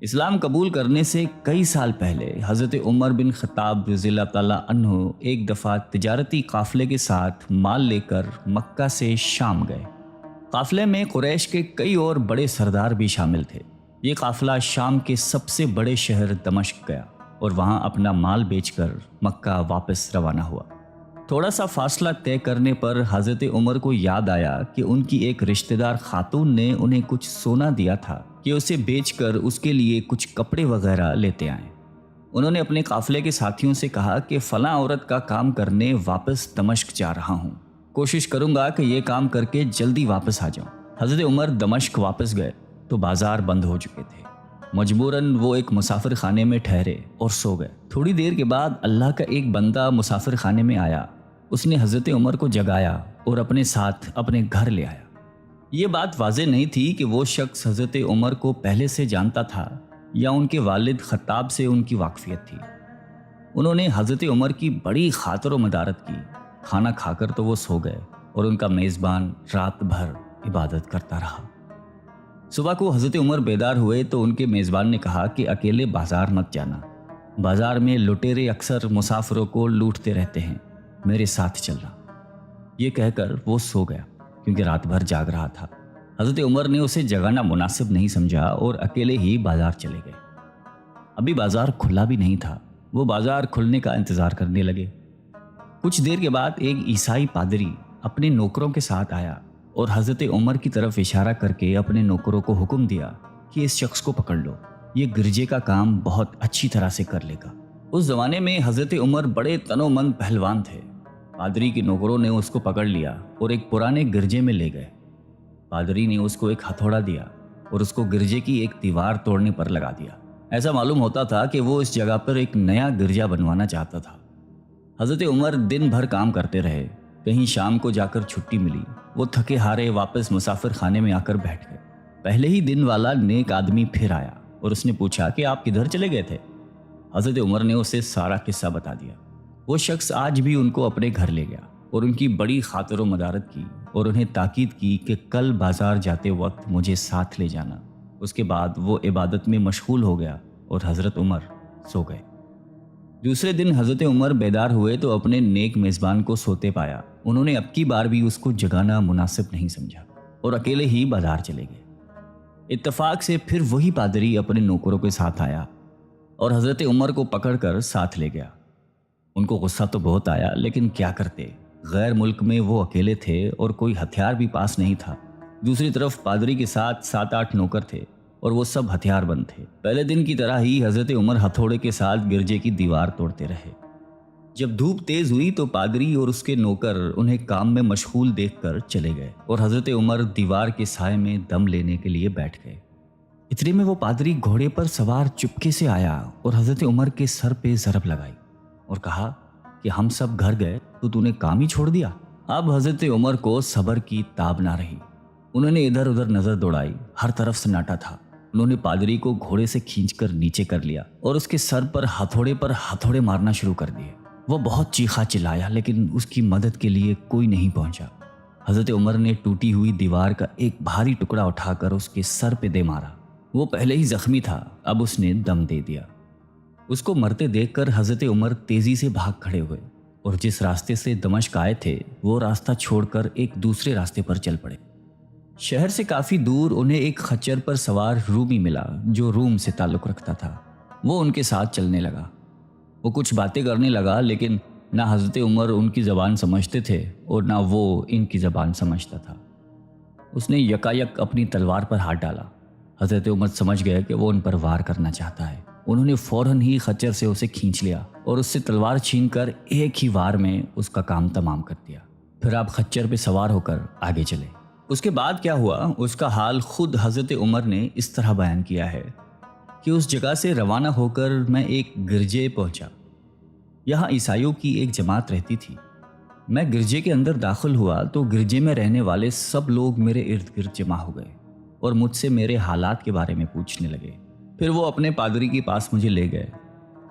اسلام قبول کرنے سے کئی سال پہلے حضرت عمر بن خطاب رضی اللہ تعالیٰ عنہ ایک دفعہ تجارتی قافلے کے ساتھ مال لے کر مکہ سے شام گئے۔ قافلے میں قریش کے کئی اور بڑے سردار بھی شامل تھے۔ یہ قافلہ شام کے سب سے بڑے شہر دمشق گیا اور وہاں اپنا مال بیچ کر مکہ واپس روانہ ہوا۔ تھوڑا سا فاصلہ طے کرنے پر حضرت عمر کو یاد آیا کہ ان کی ایک رشتہ دار خاتون نے انہیں کچھ سونا دیا تھا کہ اسے بیچ کر اس کے لیے کچھ کپڑے وغیرہ لیتے آئیں۔ انہوں نے اپنے قافلے کے ساتھیوں سے کہا کہ فلاں عورت کا کام کرنے واپس دمشق جا رہا ہوں، کوشش کروں گا کہ یہ کام کر کے جلدی واپس آ جاؤں۔ حضرت عمر دمشق واپس گئے تو بازار بند ہو چکے تھے۔ مجبوراً وہ ایک مسافر خانے میں ٹھہرے اور سو گئے۔ تھوڑی دیر کے بعد اللہ کا ایک بندہ مسافر خانے میں آیا۔ اس نے حضرت عمر کو جگایا اور اپنے ساتھ اپنے گھر لے آیا۔ یہ بات واضح نہیں تھی کہ وہ شخص حضرت عمر کو پہلے سے جانتا تھا یا ان کے والد خطاب سے ان کی واقفیت تھی۔ انہوں نے حضرت عمر کی بڑی خاطر و مدارت کی۔ کھانا کھا کر تو وہ سو گئے اور ان کا میزبان رات بھر عبادت کرتا رہا۔ صبح کو حضرت عمر بیدار ہوئے تو ان کے میزبان نے کہا کہ اکیلے بازار مت جانا، بازار میں لٹیرے اکثر مسافروں کو لوٹتے رہتے ہیں، میرے ساتھ چلنا۔ یہ کہہ کر وہ سو گیا کیونکہ رات بھر جاگ رہا تھا۔ حضرت عمر نے اسے جگانا مناسب نہیں سمجھا اور اکیلے ہی بازار چلے گئے۔ ابھی بازار کھلا بھی نہیں تھا، وہ بازار کھلنے کا انتظار کرنے لگے۔ کچھ دیر کے بعد ایک عیسائی پادری اپنے نوکروں کے ساتھ آیا اور حضرت عمر کی طرف اشارہ کر کے اپنے نوکروں کو حکم دیا کہ اس شخص کو پکڑ لو، یہ گرجے کا کام بہت اچھی طرح سے کر لے گا۔ اس زمانے میں حضرت عمر بڑے تنومند پہلوان تھے۔ پادری کے نوکروں نے اس کو پکڑ لیا اور ایک پرانے گرجے میں لے گئے۔ پادری نے اس کو ایک ہتھوڑا دیا اور اس کو گرجے کی ایک دیوار توڑنے پر لگا دیا۔ ایسا معلوم ہوتا تھا کہ وہ اس جگہ پر ایک نیا گرجا بنوانا چاہتا تھا۔ حضرت عمر دن بھر کام کرتے رہے۔ کہیں شام کو جا کر چھٹی ملی، وہ تھکے ہارے واپس مسافر خانے میں آ کر بیٹھ گئے۔ پہلے ہی دن والا نیک آدمی پھر آیا اور اس نے پوچھا کہ آپ کدھر چلے گئے تھے؟ حضرت عمر نے اسے سارا قصہ بتا دیا۔ وہ شخص آج بھی ان کو اپنے گھر لے گیا اور ان کی بڑی خاطر و مدارت کی اور انہیں تاکید کی کہ کل بازار جاتے وقت مجھے ساتھ لے جانا۔ اس کے بعد وہ عبادت میں مشغول ہو گیا اور حضرت عمر سو گئے۔ دوسرے دن حضرت عمر بیدار ہوئے تو اپنے نیک میزبان کو سوتے پایا۔ انہوں نے اب کی بار بھی اس کو جگانا مناسب نہیں سمجھا اور اکیلے ہی بازار چلے گئے۔ اتفاق سے پھر وہی پادری اپنے نوکروں کے ساتھ آیا اور حضرت عمر کو پکڑ کر ساتھ لے گیا۔ ان کو غصہ تو بہت آیا، لیکن کیا کرتے، غیر ملک میں وہ اکیلے تھے اور کوئی ہتھیار بھی پاس نہیں تھا۔ دوسری طرف پادری کے ساتھ 7-8 نوکر تھے اور وہ سب ہتھیار بند تھے۔ پہلے دن کی طرح ہی حضرت عمر ہتھوڑے کے ساتھ گرجے کی دیوار توڑتے رہے۔ جب دھوپ تیز ہوئی تو پادری اور اس کے نوکر انہیں کام میں مشغول دیکھ کر چلے گئے اور حضرت عمر دیوار کے سائے میں دم لینے کے لیے بیٹھ گئے۔ اتنے میں وہ پادری گھوڑے پر سوار چپکے سے آیا اور حضرت عمر کے سر پہ ضرب لگائی اور کہا کہ ہم سب گھر گئے تو نے کام ہی چھوڑ دیا۔ اب حضرت عمر کو صبر کی تاب نہ رہی۔ انہوں نے ادھر ادھر نظر دوڑائی، ہر طرف سناٹا تھا۔ انہوں نے پادری کو گھوڑے سے کھینچ کر نیچے کر لیا اور اس کے سر پر ہتھوڑے مارنا شروع کر دیے۔ وہ بہت چیخا چلایا لیکن اس کی مدد کے لیے کوئی نہیں پہنچا۔ حضرت عمر نے ٹوٹی ہوئی دیوار کا ایک بھاری ٹکڑا اٹھا کر اس کے سر پہ دے مارا۔ وہ پہلے ہی زخمی تھا، اب اس نے دم دے دیا۔ اس کو مرتے دیکھ کر حضرت عمر تیزی سے بھاگ کھڑے ہوئے اور جس راستے سے دمشق آئے تھے وہ راستہ چھوڑ کر ایک دوسرے راستے پر چل پڑے۔ شہر سے کافی دور انہیں ایک خچر پر سوار رومی ملا جو روم سے تعلق رکھتا تھا۔ وہ ان کے ساتھ چلنے لگا۔ وہ کچھ باتیں کرنے لگا لیکن نہ حضرت عمر ان کی زبان سمجھتے تھے اور نہ وہ ان کی زبان سمجھتا تھا۔ اس نے یکایک اپنی تلوار پر ہاتھ ڈالا۔ حضرت عمر سمجھ گئے کہ وہ ان پر وار کرنا چاہتا ہے۔ انہوں نے فوراً ہی خچر سے اسے کھینچ لیا اور اس سے تلوار چھین کر ایک ہی وار میں اس کا کام تمام کر دیا۔ پھر آپ خچر پہ سوار ہو کر آگے چلے۔ اس کے بعد کیا ہوا اس کا حال خود حضرت عمر نے اس طرح بیان کیا ہے کہ اس جگہ سے روانہ ہو کر میں ایک گرجے پہنچا۔ یہاں عیسائیوں کی ایک جماعت رہتی تھی۔ میں گرجے کے اندر داخل ہوا تو گرجے میں رہنے والے سب لوگ میرے ارد گرد جمع ہو گئے اور مجھ سے میرے حالات کے بارے میں پوچھنے لگے۔ پھر وہ اپنے پادری کے پاس مجھے لے گئے۔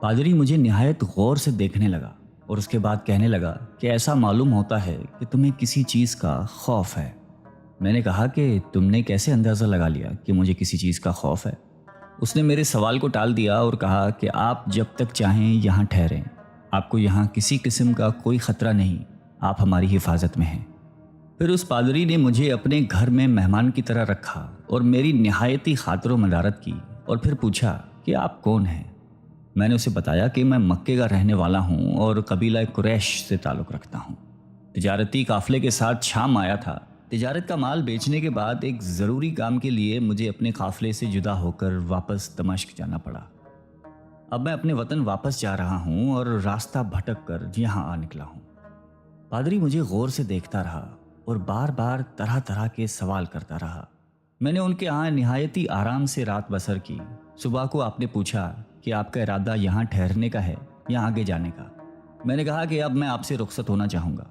پادری مجھے نہایت غور سے دیکھنے لگا اور اس کے بعد کہنے لگا کہ ایسا معلوم ہوتا ہے کہ تمہیں کسی چیز کا خوف ہے۔ میں نے کہا کہ تم نے کیسے اندازہ لگا لیا کہ مجھے کسی چیز کا خوف ہے؟ اس نے میرے سوال کو ٹال دیا اور کہا کہ آپ جب تک چاہیں یہاں ٹھہریں، آپ کو یہاں کسی قسم کا کوئی خطرہ نہیں، آپ ہماری حفاظت میں ہیں۔ پھر اس پادری نے مجھے اپنے گھر میں مہمان کی طرح رکھا اور میری نہایتی خاطر و مدارت کی، اور پھر پوچھا کہ آپ کون ہیں؟ میں نے اسے بتایا کہ میں مکے کا رہنے والا ہوں اور قبیلہ قریش سے تعلق رکھتا ہوں۔ تجارتی قافلے کے ساتھ شام آیا تھا۔ تجارت کا مال بیچنے کے بعد ایک ضروری کام کے لیے مجھے اپنے قافلے سے جدا ہو کر واپس دمشق جانا پڑا۔ اب میں اپنے وطن واپس جا رہا ہوں اور راستہ بھٹک کر یہاں آ نکلا ہوں۔ پادری مجھے غور سے دیکھتا رہا اور بار بار طرح طرح کے سوال کرتا رہا۔ میں نے ان کے ہاں نہایتی آرام سے رات بسر کی۔ صبح کو آپ نے پوچھا کہ آپ کا ارادہ یہاں ٹھہرنے کا ہے یا آگے جانے کا؟ میں نے کہا کہ اب میں آپ سے رخصت ہونا چاہوں گا۔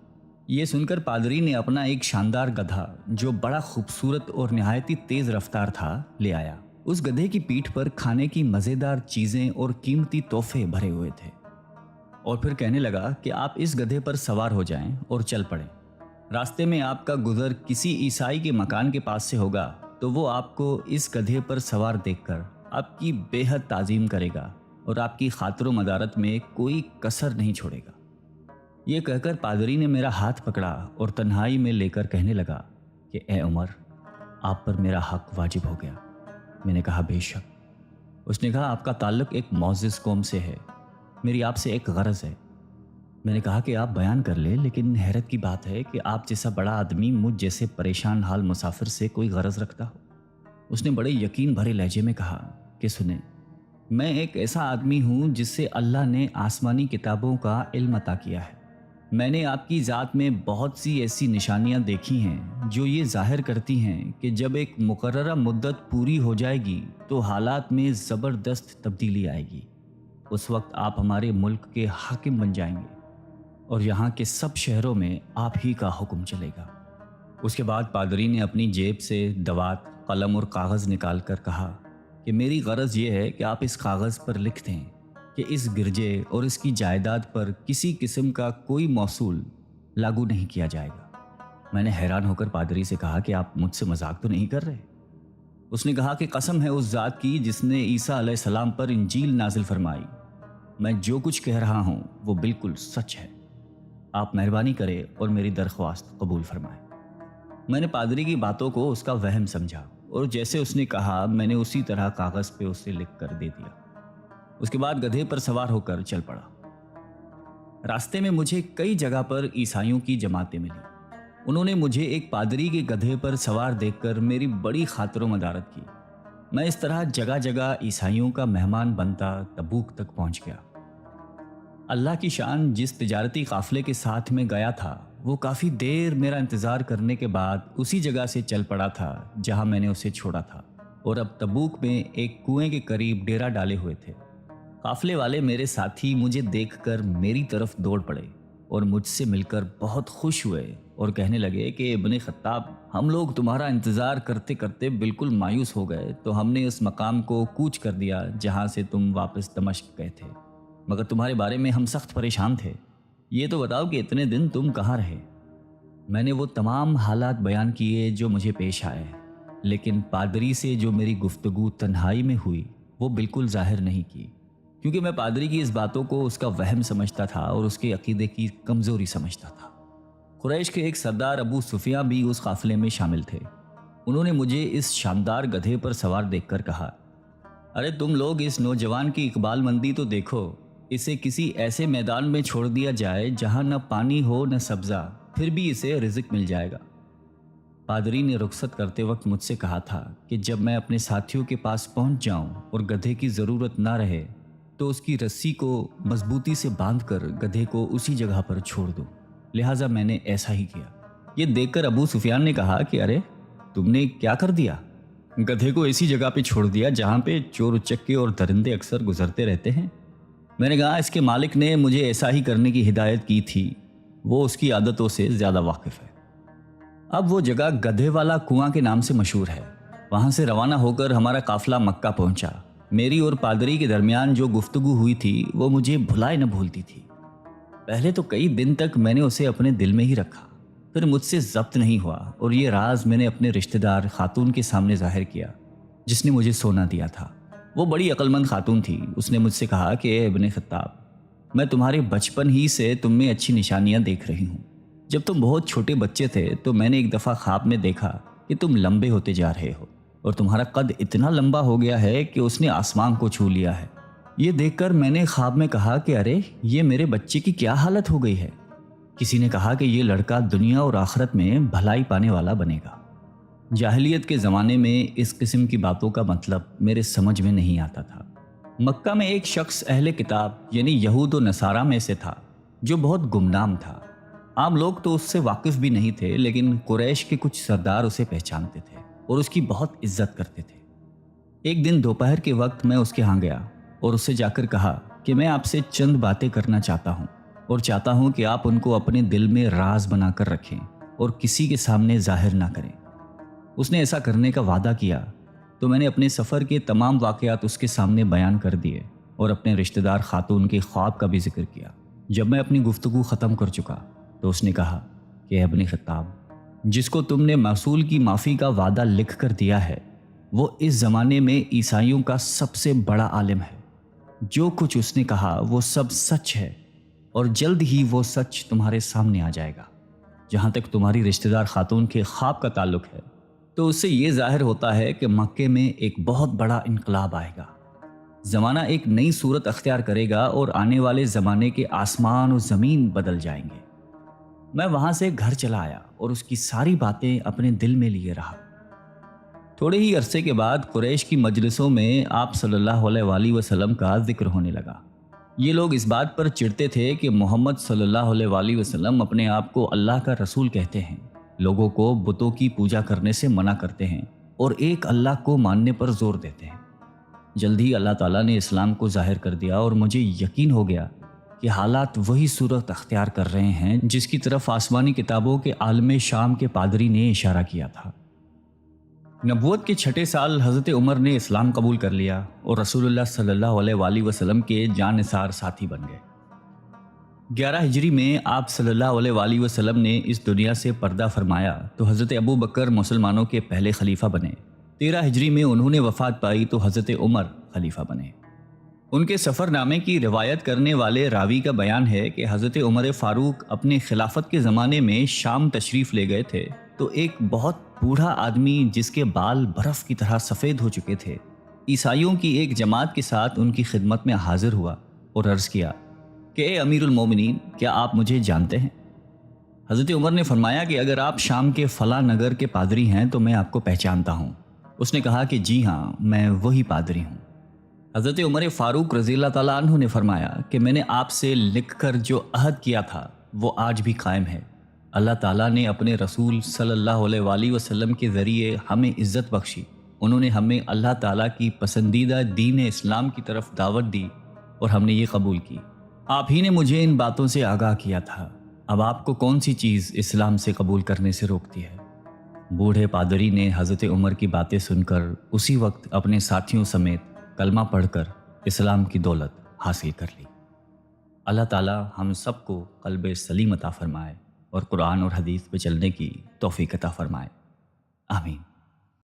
یہ سن کر پادری نے اپنا ایک شاندار گدھا جو بڑا خوبصورت اور نہایتی تیز رفتار تھا لے آیا۔ اس گدھے کی پیٹھ پر کھانے کی مزیدار چیزیں اور قیمتی تحفے بھرے ہوئے تھے، اور پھر کہنے لگا کہ آپ اس گدھے پر سوار ہو جائیں اور چل پڑیں۔ راستے میں آپ کا گزر کسی عیسائی کے مکان کے پاس سے ہوگا تو وہ آپ کو اس گدھے پر سوار دیکھ کر آپ کی بے حد تعظیم کرے گا اور آپ کی خاطر و مدارت میں کوئی کسر نہیں چھوڑے گا۔ یہ کہہ کر پادری نے میرا ہاتھ پکڑا اور تنہائی میں لے کر کہنے لگا کہ اے عمر، آپ پر میرا حق واجب ہو گیا۔ میں نے کہا بے شک۔ اس نے کہا آپ کا تعلق ایک معزز قوم سے ہے، میری آپ سے ایک غرض ہے۔ میں نے کہا کہ آپ بیان کر لیں، لیکن حیرت کی بات ہے کہ آپ جیسا بڑا آدمی مجھ جیسے پریشان حال مسافر سے کوئی غرض رکھتا ہو۔ اس نے بڑے یقین بھرے لہجے میں کہا کہ سنیں، میں ایک ایسا آدمی ہوں جس سے اللہ نے آسمانی کتابوں کا علم عطا کیا ہے۔ میں نے آپ کی ذات میں بہت سی ایسی نشانیاں دیکھی ہیں جو یہ ظاہر کرتی ہیں کہ جب ایک مقررہ مدت پوری ہو جائے گی تو حالات میں زبردست تبدیلی آئے گی۔ اس وقت آپ ہمارے ملک کے حاکم بن جائیں گے اور یہاں کے سب شہروں میں آپ ہی کا حکم چلے گا۔ اس کے بعد پادری نے اپنی جیب سے دوات، قلم اور کاغذ نکال کر کہا کہ میری غرض یہ ہے کہ آپ اس کاغذ پر لکھ دیں کہ اس گرجے اور اس کی جائیداد پر کسی قسم کا کوئی موصول لاگو نہیں کیا جائے گا۔ میں نے حیران ہو کر پادری سے کہا کہ آپ مجھ سے مذاق تو نہیں کر رہے؟ اس نے کہا کہ قسم ہے اس ذات کی جس نے عیسیٰ علیہ السلام پر انجیل نازل فرمائی، میں جو کچھ کہہ رہا ہوں وہ بالکل سچ ہے۔ آپ مہربانی کریں اور میری درخواست قبول فرمائیں۔ میں نے پادری کی باتوں کو اس کا وہم سمجھا اور جیسے اس نے کہا میں نے اسی طرح کاغذ پہ اسے لکھ کر دے دیا۔ اس کے بعد گدھے پر سوار ہو کر چل پڑا۔ راستے میں مجھے کئی جگہ پر عیسائیوں کی جماعتیں ملی۔ انہوں نے مجھے ایک پادری کے گدھے پر سوار دیکھ کر میری بڑی خاطر و مدارت کی۔ میں اس طرح جگہ جگہ عیسائیوں کا مہمان بنتا تبوک تک پہنچ گیا۔ اللہ کی شان، جس تجارتی قافلے کے ساتھ میں گیا تھا وہ کافی دیر میرا انتظار کرنے کے بعد اسی جگہ سے چل پڑا تھا جہاں میں نے اسے چھوڑا تھا، اور اب تبوک میں ایک کنویں کے قریب ڈیرا ڈالے ہوئے تھے۔ قافلے والے میرے ساتھی مجھے دیکھ کر میری طرف دوڑ پڑے اور مجھ سے مل کر بہت خوش ہوئے اور کہنے لگے کہ ابن خطاب، ہم لوگ تمہارا انتظار کرتے کرتے بالکل مایوس ہو گئے تو ہم نے اس مقام کو کوچ کر دیا جہاں سے تم واپس دمشق گئے تھے، مگر تمہارے بارے میں ہم سخت پریشان تھے۔ یہ تو بتاؤ کہ اتنے دن تم کہاں رہے؟ میں نے وہ تمام حالات بیان کیے جو مجھے پیش آئے، لیکن پادری سے جو میری گفتگو تنہائی میں ہوئی وہ بالکل ظاہر نہیں کی، کیونکہ میں پادری کی اس باتوں کو اس کا وہم سمجھتا تھا اور اس کے عقیدے کی کمزوری سمجھتا تھا۔ قریش کے ایک سردار ابو سفیان بھی اس قافلے میں شامل تھے۔ انہوں نے مجھے اس شاندار گدھے پر سوار دیکھ کر کہا، ارے تم لوگ اس نوجوان کی اقبال مندی تو دیکھو، اسے کسی ایسے میدان میں چھوڑ دیا جائے جہاں نہ پانی ہو نہ سبزہ، پھر بھی اسے رزق مل جائے گا۔ پادری نے رخصت کرتے وقت مجھ سے کہا تھا کہ جب میں اپنے ساتھیوں کے پاس پہنچ جاؤں اور گدھے کی ضرورت نہ رہے تو اس کی رسی کو مضبوطی سے باندھ کر گدھے کو اسی جگہ پر چھوڑ دوں، لہٰذا میں نے ایسا ہی کیا۔ یہ دیکھ کر ابو سفیان نے کہا کہ ارے تم نے کیا کر دیا؟ گدھے کو ایسی جگہ پہ چھوڑ دیا جہاں پہ چور اچکے اور درندے اکثر گزرتے رہتے ہیں۔ میں نے کہا اس کے مالک نے مجھے ایسا ہی کرنے کی ہدایت کی تھی، وہ اس کی عادتوں سے زیادہ واقف ہے۔ اب وہ جگہ گدھے والا کنواں کے نام سے مشہور ہے۔ وہاں سے روانہ ہو کر ہمارا قافلہ مکہ پہنچا۔ میری اور پادری کے درمیان جو گفتگو ہوئی تھی وہ مجھے بھلائے نہ بھولتی تھی۔ پہلے تو کئی دن تک میں نے اسے اپنے دل میں ہی رکھا، پھر مجھ سے ضبط نہیں ہوا اور یہ راز میں نے اپنے رشتہ دار خاتون کے سامنے ظاہر کیا جس نے مجھے سونا دیا تھا۔ وہ بڑی عقلمند خاتون تھی. اس نے مجھ سے کہا کہ اے ابن خطاب، میں تمہارے بچپن ہی سے تم میں اچھی نشانیاں دیکھ رہی ہوں. جب تم بہت چھوٹے بچے تھے تو میں نے ایک دفعہ خواب میں دیکھا کہ تم لمبے ہوتے جا رہے ہو اور تمہارا قد اتنا لمبا ہو گیا ہے کہ اس نے آسمان کو چھو لیا ہے. یہ دیکھ کر میں نے خواب میں کہا کہ ارے یہ میرے بچے کی کیا حالت ہو گئی ہے. کسی نے کہا کہ یہ لڑکا دنیا اور آخرت میں بھلائی پانے والا بنے گا. جاہلیت کے زمانے میں اس قسم کی باتوں کا مطلب میرے سمجھ میں نہیں آتا تھا. مکہ میں ایک شخص اہل کتاب یعنی یہود و نصارہ میں سے تھا جو بہت گمنام تھا. عام لوگ تو اس سے واقف بھی نہیں تھے، لیکن قریش کے کچھ سردار اسے پہچانتے تھے اور اس کی بہت عزت کرتے تھے. ایک دن دوپہر کے وقت میں اس کے ہاں گیا اور اسے جا کر کہا کہ میں آپ سے چند باتیں کرنا چاہتا ہوں اور چاہتا ہوں کہ آپ ان کو اپنے دل میں راز بنا کر رکھیں اور کسی کے سامنے ظاہر نہ کریں. اس نے ایسا کرنے کا وعدہ کیا تو میں نے اپنے سفر کے تمام واقعات اس کے سامنے بیان کر دیے اور اپنے رشتہ دار خاتون کے خواب کا بھی ذکر کیا. جب میں اپنی گفتگو ختم کر چکا تو اس نے کہا کہ ابن خطاب، جس کو تم نے موصول کی معافی کا وعدہ لکھ کر دیا ہے وہ اس زمانے میں عیسائیوں کا سب سے بڑا عالم ہے. جو کچھ اس نے کہا وہ سب سچ ہے اور جلد ہی وہ سچ تمہارے سامنے آ جائے گا. جہاں تک تمہاری رشتہ دار خاتون کے خواب کا تعلق ہے تو اس سے یہ ظاہر ہوتا ہے کہ مکے میں ایک بہت بڑا انقلاب آئے گا. زمانہ ایک نئی صورت اختیار کرے گا اور آنے والے زمانے کے آسمان و زمین بدل جائیں گے. میں وہاں سے گھر چلا آیا اور اس کی ساری باتیں اپنے دل میں لیے رہا. تھوڑے ہی عرصے کے بعد قریش کی مجلسوں میں آپ صلی اللہ علیہ وآلہ وسلم کا ذکر ہونے لگا. یہ لوگ اس بات پر چڑھتے تھے کہ محمد صلی اللہ علیہ وآلہ وسلم اپنے آپ کو اللہ کا رسول کہتے ہیں، لوگوں کو بتوں کی پوجا کرنے سے منع کرتے ہیں اور ایک اللہ کو ماننے پر زور دیتے ہیں. جلد ہی اللہ تعالیٰ نے اسلام کو ظاہر کر دیا اور مجھے یقین ہو گیا کہ حالات وہی صورت اختیار کر رہے ہیں جس کی طرف آسمانی کتابوں کے عالم شام کے پادری نے اشارہ کیا تھا. نبوت کے 6 سال حضرت عمر نے اسلام قبول کر لیا اور رسول اللہ صلی اللہ علیہ وآلہ وسلم کے جان نثار ساتھی بن گئے. 11 ہجری میں آپ صلی اللہ علیہ وآلہ وسلم نے اس دنیا سے پردہ فرمایا تو حضرت ابو بکر مسلمانوں کے پہلے خلیفہ بنے. 13 ہجری میں انہوں نے وفات پائی تو حضرت عمر خلیفہ بنے. ان کے سفر نامے کی روایت کرنے والے راوی کا بیان ہے کہ حضرت عمر فاروق اپنے خلافت کے زمانے میں شام تشریف لے گئے تھے تو ایک بہت بوڑھا آدمی جس کے بال برف کی طرح سفید ہو چکے تھے عیسائیوں کی ایک جماعت کے ساتھ ان کی خدمت میں حاضر ہوا اور عرض کیا کہ اے امیر المومنین، کیا آپ مجھے جانتے ہیں؟ حضرت عمر نے فرمایا کہ اگر آپ شام کے فلاں نگر کے پادری ہیں تو میں آپ کو پہچانتا ہوں. اس نے کہا کہ جی ہاں، میں وہی پادری ہوں. حضرت عمر فاروق رضی اللہ تعالیٰ عنہ نے فرمایا کہ میں نے آپ سے لکھ کر جو عہد کیا تھا وہ آج بھی قائم ہے. اللہ تعالیٰ نے اپنے رسول صلی اللہ علیہ وآلہ وسلم کے ذریعے ہمیں عزت بخشی. انہوں نے ہمیں اللہ تعالیٰ کی پسندیدہ دین اسلام کی طرف دعوت دی اور ہم نے یہ قبول کی. آپ ہی نے مجھے ان باتوں سے آگاہ کیا تھا. اب آپ کو کون سی چیز اسلام سے قبول کرنے سے روکتی ہے؟ بوڑھے پادری نے حضرت عمر کی باتیں سن کر اسی وقت اپنے ساتھیوں سمیت کلمہ پڑھ کر اسلام کی دولت حاصل کر لی. اللہ تعالیٰ ہم سب کو قلب سلیم عطا فرمائے اور قرآن اور حدیث پہ چلنے کی توفیق عطا فرمائے. آمین.